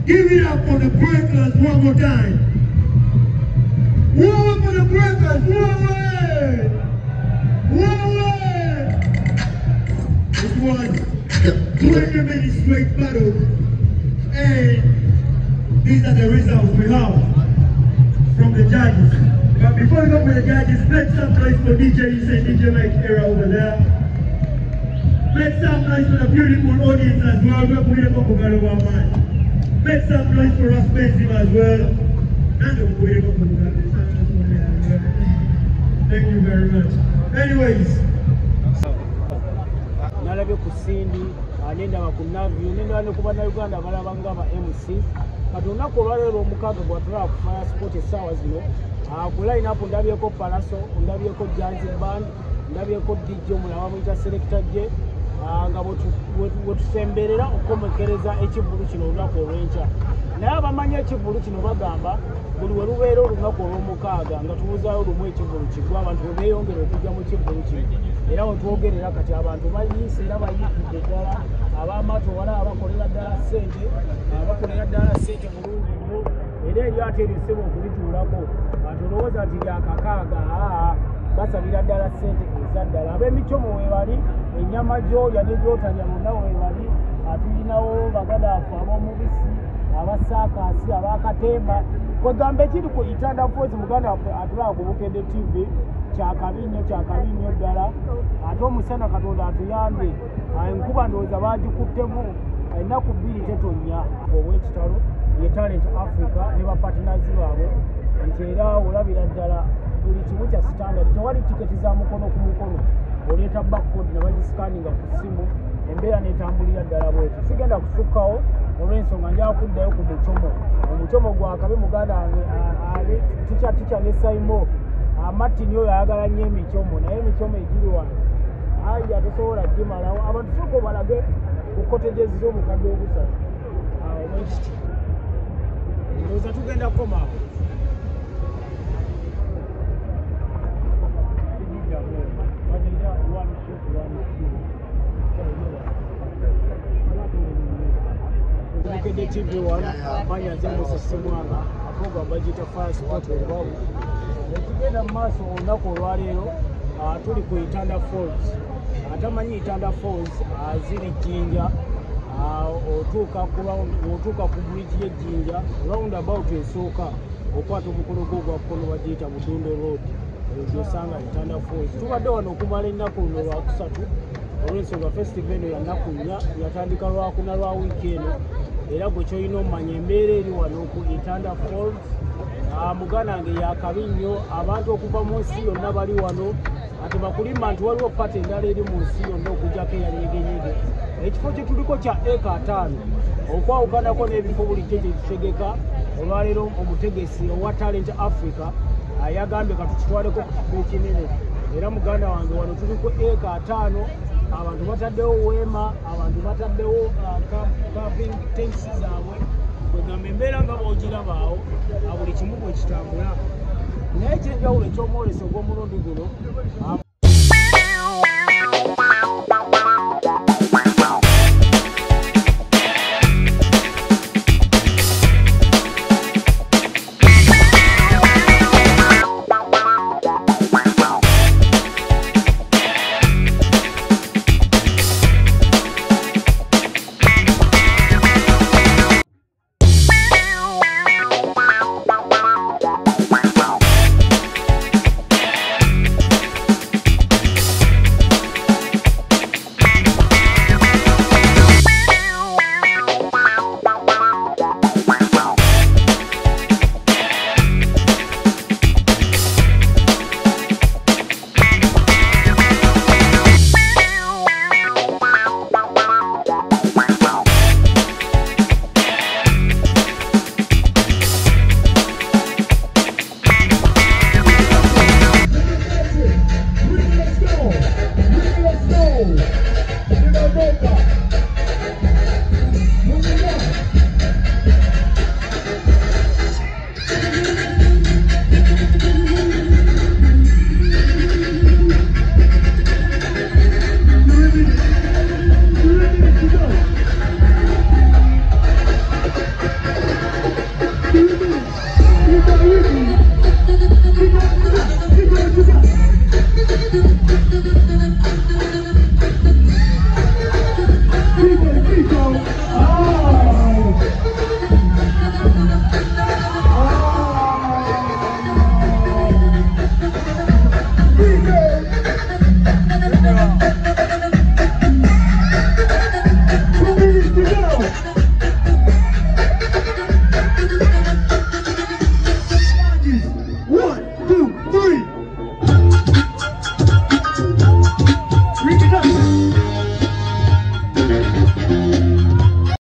Give it up for the breakers one more time. One for the breakers, one way! One way! It was 20 minutes straight battle. And these are the results we have from the judges. But before we go for the judges, make some noise for DJ. You say DJ Mike Era over there. Make some noise for the beautiful audience as well. Make some noise for us Benzim as well. Thank you very much. Anyways. Nalabe kusindi, nenda bakunavyo, nenda wano kuba na Uganda balabanga ba MC. Kati olunaku olwaleero omukaaga bw'atulaba ku Fire Sport essaawa zino, ku line up ndabyeko Palaso, ndabyeko Janzi Band, ndabyeko DJ omulala bamuyita Selector J, nga bwetusemberera okukomekereza ekivvulu kino olunaku olw'enkya. Naye abamanyi ekivvulu kino bagamba buli we lubeera olunaku olw'omukaaga nga tubuzaayo lumu ekivvulu kigwa abantu bwe beeyongera okujja mu kivvulu kino. Era wetwogerera kati abantu bayiise era bayiikidde ddala ab'amaato wala abakolera ddala ssente mulungi era eryato eriseba okulituulako abantu olowooza nti lyakakaaga basabira ddala ssente ezaddala. Ab'emicomo weebali, ennyama gy'olya ne gy'otanya bonna weebali, tulinawo baganda baffe ab'omubisi, abasaakaasi, abakatemba, kwegamba ekiri ku Itanda Force muganda waffe atulaba ku Bukedde TV kyakabi nnyo ddala. Ate omusana Katonda atuyambye, enkuba ndowooza baagikuttemu, ennaku bbiri tetonnya obw'ekitalo ye Talent Africa ne bapatinazi baabwe nti era olabira ddala buli kimu kya standard, tewali tiketi za mukono ku mukono, oleeta backcode ne bagisikaninga ku ssimu, embeera n'etambulira ddala bweti. Sigenda kusukkawo olw'ensonga njala kuddayo ku omucomo gwakabe muganda wange tica ne Saimo Martin oyo ayagala nnyo emicomo, naye emicomo egiri wano aya tosobola gimalawo. Abantu sooka balage ku kotegezi z'omukadde ogusatu obwekiti ndowooza tugenda kukomaawo. Bukedde TV wano manya nze Moses Mwanga, program bagiyita Fire Sport Webabu. Tugenda mu maaso olunaku olwaleero tuli ku Itanda Falls. Atamanyi Itanda Falls ziri Jinja, otuuka ku bridge y'Ejjinja, roundabout esooka okwata omukono gwo gwa kkono bagiyita Budundo Road, gy'osanga Itanda Falls. Tubadde wano okumala ennaku luno lwakusatu olw'ensonga festival eno ya nnaku nnya, yatandika lwakuna lwa wiiki eno. Era gwe kyolina omanya embeera eri wano ku Itanda Falls. Muganda wange yakabi nnyo, abantu okuva mu nsi yonna bali wano. Ate bakulimba nti waliwo pati endala eri mu nsi yonna okugjako eya nyege. Ekifo kye tuliko kya eka 5 okwawukanako n'ebifo bulijjo kye tutegeka. Olwaleero omutegesi owa Talent Africa yagambye katukitwaleko ku kifo ekinene. Era muganda wange wano tuliko eka 5, abantu bataddewo weema, abantu bataddewo camping tents zaabwe. Kwegamba embeera nga bw'ogirabaawo buli kimu bwe kitambula. Naye ekyenjawulo eky'omwoleso gw'omulundi guno